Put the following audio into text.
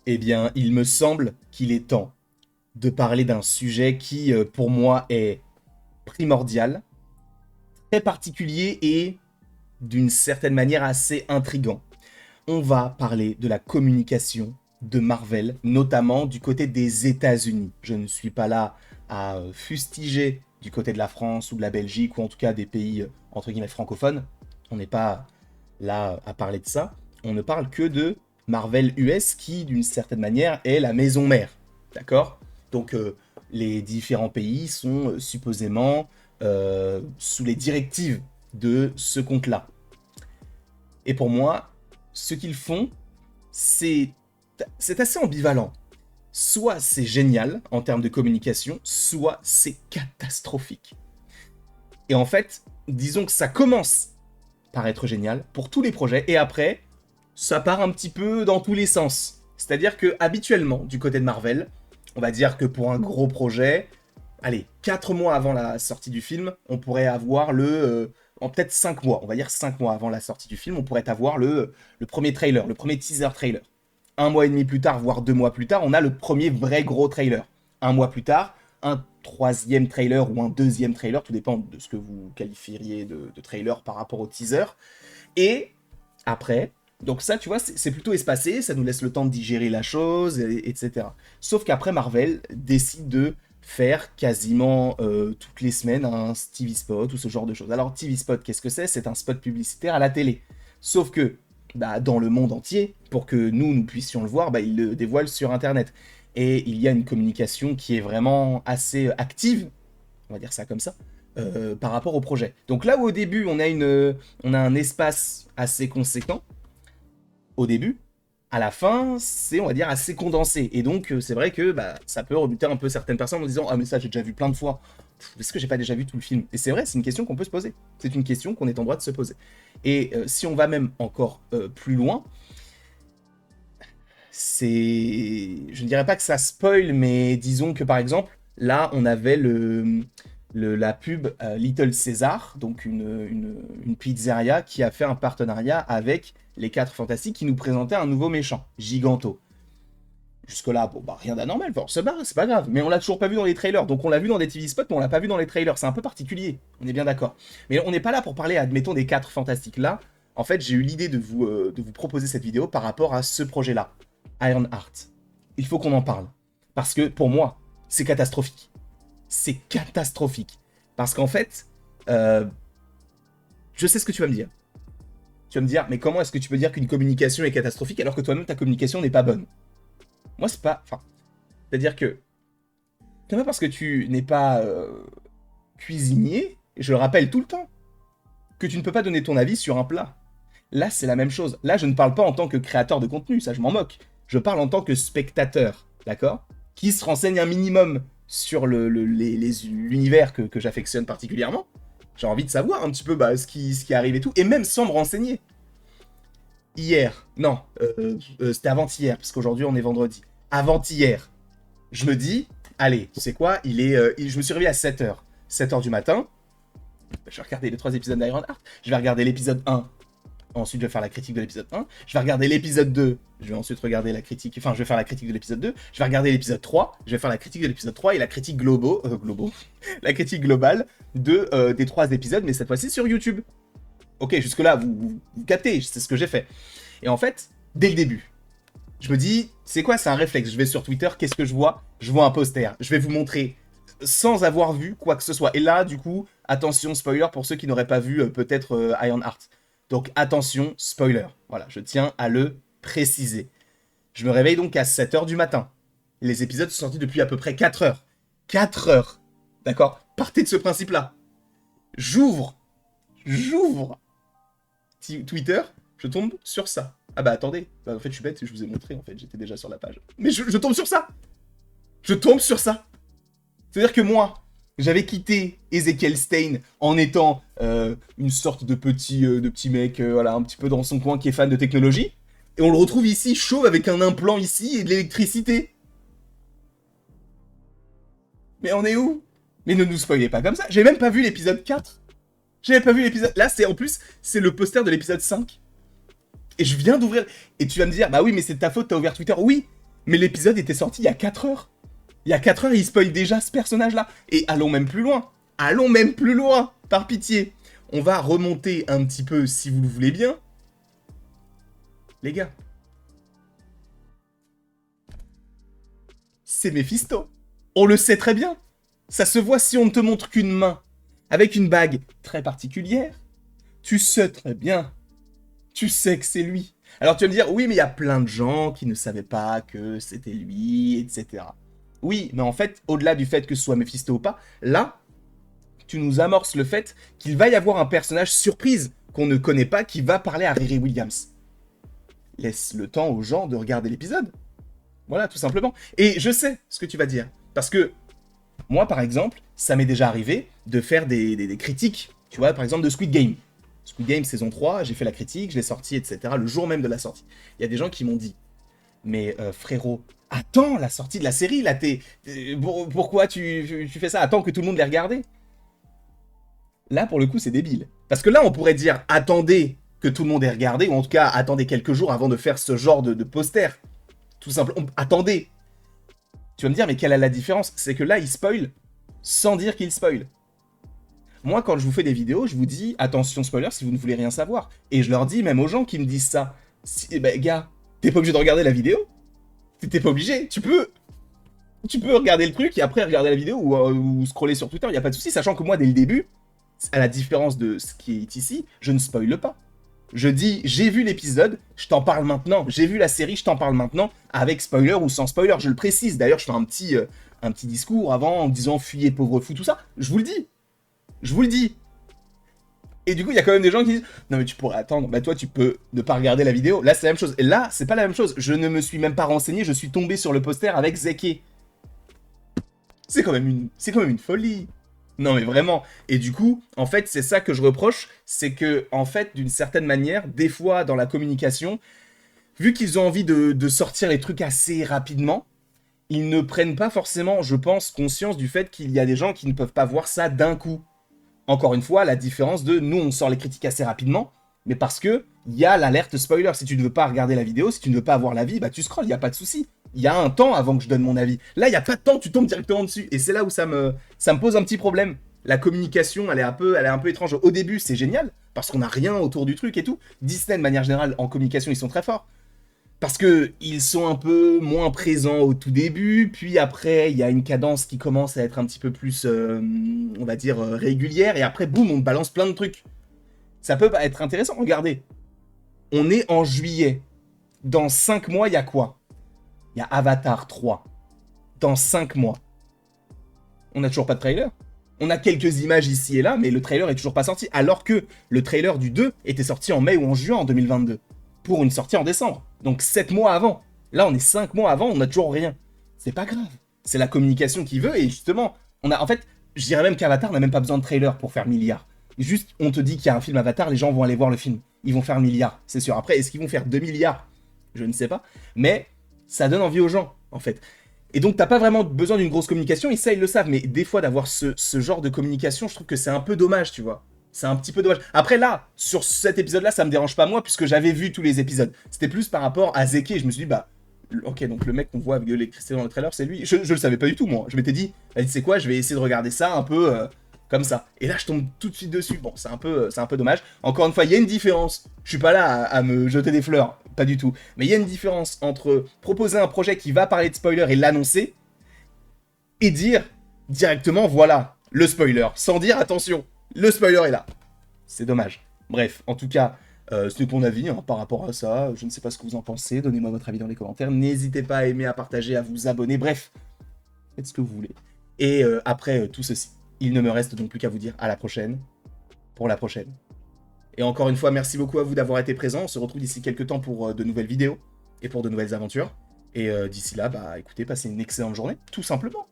Eh bien, il me semble qu'il est temps de parler d'un sujet qui, pour moi, est primordial, très particulier et, d'une certaine manière, assez intrigant. On va parler de la communication de Marvel, notamment du côté des États-Unis. Je ne suis pas là à fustiger du côté de la France ou de la Belgique, ou en tout cas des pays, entre guillemets, francophones. On n'est pas là à parler de ça. On ne parle que de Marvel US, qui, d'une certaine manière, est la maison mère. D'accord? Donc, les différents pays sont supposément sous les directives de ce compte-là. Et pour moi, ce qu'ils font, c'est assez ambivalent. Soit c'est génial en termes de communication, soit c'est catastrophique. Et en fait, disons que ça commence par être génial pour tous les projets, et après, ça part un petit peu dans tous les sens. C'est-à-dire que habituellement, du côté de Marvel, on va dire que pour un gros projet, allez, 4 mois avant la sortie du film, on pourrait avoir en peut-être 5 mois, on va dire 5 mois avant la sortie du film, on pourrait avoir le premier trailer, le premier teaser trailer. Un mois et demi plus tard, voire 2 mois plus tard, on a le premier vrai gros trailer. Un mois plus tard, un troisième trailer ou un deuxième trailer, tout dépend de ce que vous qualifieriez de trailer par rapport au teaser. Et après, donc ça, tu vois, c'est plutôt espacé, ça nous laisse le temps de digérer la chose, etc. Sauf qu'après, Marvel décide de faire quasiment toutes les semaines un TV spot ou ce genre de choses. Alors, TV spot, qu'est-ce que c'est? C'est un spot publicitaire à la télé. Sauf que, bah, dans le monde entier, pour que nous puissions le voir, bah, il le dévoile sur Internet. Et il y a une communication qui est vraiment assez active, on va dire ça comme ça, par rapport au projet. Donc là où au début, on a un espace assez conséquent, au début, à la fin, c'est, on va dire, assez condensé. Et donc, c'est vrai que bah, ça peut rebuter un peu certaines personnes en disant « Ah, mais ça, j'ai déjà vu plein de fois. Est-ce que j'ai pas déjà vu tout le film ?» Et c'est vrai, c'est une question qu'on peut se poser. C'est une question qu'on est en droit de se poser. Et si on va même encore plus loin, c'est... Je ne dirais pas que ça spoil, mais disons que, par exemple, là, on avait la pub Little Caesar, donc une pizzeria qui a fait un partenariat avec les 4 Fantastiques qui nous présentaient un nouveau méchant, Giganto. Jusque-là, bon, bah rien d'anormal, bon, c'est pas grave, mais on l'a toujours pas vu dans les trailers, donc on l'a vu dans des TV spots, mais on l'a pas vu dans les trailers, c'est un peu particulier, on est bien d'accord. Mais on n'est pas là pour parler, admettons, des 4 Fantastiques là. En fait, j'ai eu l'idée de vous proposer cette vidéo par rapport à ce projet-là, Ironheart. Il faut qu'on en parle, parce que pour moi, c'est catastrophique. C'est catastrophique. Parce qu'en fait, je sais ce que tu vas me dire. Tu vas me dire, mais comment est-ce que tu peux dire qu'une communication est catastrophique alors que toi-même ta communication n'est pas bonne? Moi, c'est pas. Enfin, c'est-à-dire que. C'est pas parce que tu n'es pas cuisinier, et je le rappelle tout le temps, que tu ne peux pas donner ton avis sur un plat. Là, c'est la même chose. Là, je ne parle pas en tant que créateur de contenu, ça je m'en moque. Je parle en tant que spectateur, d'accord? Qui se renseigne un minimum sur l'univers que j'affectionne particulièrement. J'ai envie de savoir un petit peu bah, ce qui arrive et tout, et même sans me renseigner. Hier, non, c'était avant-hier, parce qu'aujourd'hui on est vendredi. Avant-hier, je me dis, allez, tu sais quoi, je me suis réveillé à 7h. 7h du matin, je vais regarder les 3 épisodes d'Ironheart, je vais regarder l'épisode 1, ensuite je vais faire la critique de l'épisode 1, je vais regarder l'épisode 2, je vais ensuite regarder la critique, enfin je vais faire la critique de l'épisode 2, je vais regarder l'épisode 3, je vais faire la critique de l'épisode 3 et la critique la critique globale des 3 épisodes, mais cette fois-ci sur YouTube. Ok, jusque-là, vous captez, c'est ce que j'ai fait. Et en fait, dès le début, je me dis, c'est quoi, c'est un réflexe. Je vais sur Twitter, qu'est-ce que je vois? Je vois un poster. Je vais vous montrer sans avoir vu quoi que ce soit. Et là, du coup, attention, spoiler pour ceux qui n'auraient pas vu peut-être Ironheart. Donc attention, spoiler. Voilà, je tiens à le préciser. Je me réveille donc à 7h du matin. Les épisodes sont sortis depuis à peu près 4 heures. 4 heures. D'accord? Partez de ce principe-là. J'ouvre Twitter, je tombe sur ça. Ah bah attendez, bah, en fait je suis bête, je vous ai montré, en fait j'étais déjà sur la page. Mais je tombe sur ça. Je tombe sur ça. C'est-à-dire que moi, j'avais quitté Ezekiel Stein en étant une sorte de petit mec, voilà, un petit peu dans son coin qui est fan de technologie. Et on le retrouve ici, chauve, avec un implant ici et de l'électricité. Mais on est où? Mais ne nous spoilez pas comme ça. J'ai même pas vu l'épisode 4. J'avais pas vu l'épisode. Là, c'est en plus, c'est le poster de l'épisode 5. Et je viens d'ouvrir. Et tu vas me dire, bah oui, mais c'est de ta faute, t'as ouvert Twitter. Oui, Mais l'épisode était sorti il y a 4 heures. Il y a 4 heures, il spoil déjà ce personnage-là. Et allons même plus loin. Allons même plus loin, par pitié. On va remonter un petit peu, si vous le voulez bien. Les gars. C'est Mephisto. On le sait très bien. Ça se voit si on ne te montre qu'une main. Avec une bague très particulière. Tu sais très bien. Tu sais que c'est lui. Alors tu vas me dire, oui, mais il y a plein de gens qui ne savaient pas que c'était lui, etc. Oui, mais en fait, au-delà du fait que ce soit Mephisto ou pas, là, tu nous amorces le fait qu'il va y avoir un personnage surprise qu'on ne connaît pas qui va parler à Riri Williams. Laisse le temps aux gens de regarder l'épisode. Voilà, tout simplement. Et je sais ce que tu vas dire. Parce que moi, par exemple, ça m'est déjà arrivé de faire des critiques, tu vois, par exemple de Squid Game. Squid Game saison 3, j'ai fait la critique, je l'ai sorti, etc. le jour même de la sortie. Il y a des gens qui m'ont dit, mais frérot, attends la sortie de la série, là, pourquoi tu fais ça? Attends que tout le monde l'ait regardé. Là, pour le coup, c'est débile. Parce que là, on pourrait dire, attendez que tout le monde ait regardé, ou en tout cas, attendez quelques jours avant de faire ce genre de poster. Tout simplement, attendez. Tu vas me dire, mais quelle est la différence? C'est que là, il spoil sans dire qu'il spoil. Moi, quand je vous fais des vidéos, je vous dis, attention spoiler si vous ne voulez rien savoir. Et je leur dis, même aux gens qui me disent ça, eh ben, gars, t'es pas obligé de regarder la vidéo. T'es pas obligé. Tu peux regarder le truc et après regarder la vidéo ou scroller sur Twitter, il n'y a pas de souci, sachant que moi, dès le début, à la différence de ce qui est ici, je ne spoile pas. Je dis, j'ai vu l'épisode, je t'en parle maintenant. J'ai vu la série, je t'en parle maintenant, avec spoiler ou sans spoiler. Je le précise. D'ailleurs, je fais un petit discours avant en disant, fuyez pauvre fou, tout ça. Je vous le dis. Je vous le dis. Et du coup, il y a quand même des gens qui disent, non mais tu pourrais attendre. Bah toi, tu peux ne pas regarder la vidéo. Là, c'est la même chose. Et là, c'est pas la même chose. Je ne me suis même pas renseigné. Je suis tombé sur le poster avec Zeke. C'est quand même une folie. Non mais vraiment. Et du coup, en fait, c'est ça que je reproche, c'est que, en fait, d'une certaine manière, des fois, dans la communication, vu qu'ils ont envie de sortir les trucs assez rapidement, ils ne prennent pas forcément, je pense, conscience du fait qu'il y a des gens qui ne peuvent pas voir ça d'un coup. Encore une fois, la différence de, nous, on sort les critiques assez rapidement, mais parce que il y a l'alerte spoiler. Si tu ne veux pas regarder la vidéo, si tu ne veux pas avoir l'avis, bah tu scrolles, il n'y a pas de souci. Il y a un temps avant que je donne mon avis. Là, il n'y a pas de temps, tu tombes directement dessus. Et c'est là où ça me pose un petit problème. La communication, elle est un peu étrange. Au début, c'est génial, parce qu'on n'a rien autour du truc et tout. Disney, de manière générale, en communication, ils sont très forts. Parce que ils sont un peu moins présents au tout début, puis après, il y a une cadence qui commence à être un petit peu plus, on va dire, régulière, et après, boum, on balance plein de trucs. Ça peut être intéressant, regardez. On est en juillet. Dans 5 mois, il y a quoi? Il y a Avatar 3. Dans 5 mois. On n'a toujours pas de trailer. On a quelques images ici et là, mais le trailer est toujours pas sorti. Alors que le trailer du 2 était sorti en mai ou en juin en 2022. Pour une sortie en décembre. Donc 7 mois avant. Là, on est 5 mois avant, on n'a toujours rien. C'est pas grave. C'est la communication qui veut, et justement, en fait, je dirais même qu'Avatar n'a même pas besoin de trailer pour faire milliards. Juste, on te dit qu'il y a un film Avatar, les gens vont aller voir le film. Ils vont faire milliards, c'est sûr. Après, est-ce qu'ils vont faire 2 milliards? Je ne sais pas. Mais ça donne envie aux gens, en fait. Et donc, t'as pas vraiment besoin d'une grosse communication, et ça, ils le savent. Mais des fois, d'avoir ce genre de communication, je trouve que c'est un peu dommage, tu vois. C'est un petit peu dommage. Après, là, sur cet épisode-là, ça me dérange pas moi, puisque j'avais vu tous les épisodes. C'était plus par rapport à Zeke. Je me suis dit, bah, ok, donc le mec qu'on voit avec l'électricité dans le trailer, c'est lui. Je le savais pas du tout, moi. Je m'étais dit, tu sais quoi, je vais essayer de regarder ça un peu comme ça. Et là, je tombe tout de suite dessus. Bon, c'est un peu dommage. Encore une fois, il y a une différence. Je suis pas là à me jeter des fleurs, pas du tout. Mais il y a une différence entre proposer un projet qui va parler de spoiler et l'annoncer, et dire directement, voilà, le spoiler. Sans dire, attention, le spoiler est là. C'est dommage. Bref, en tout cas, c'est mon avis par rapport à ça. Je ne sais pas ce que vous en pensez. Donnez-moi votre avis dans les commentaires. N'hésitez pas à aimer, à partager, à vous abonner. Bref, faites ce que vous voulez. Et après tout ceci, il ne me reste donc plus qu'à vous dire à la prochaine. Pour la prochaine. Et encore une fois, merci beaucoup à vous d'avoir été présents. On se retrouve d'ici quelques temps pour de nouvelles vidéos et pour de nouvelles aventures. Et d'ici là, bah écoutez, passez une excellente journée, tout simplement.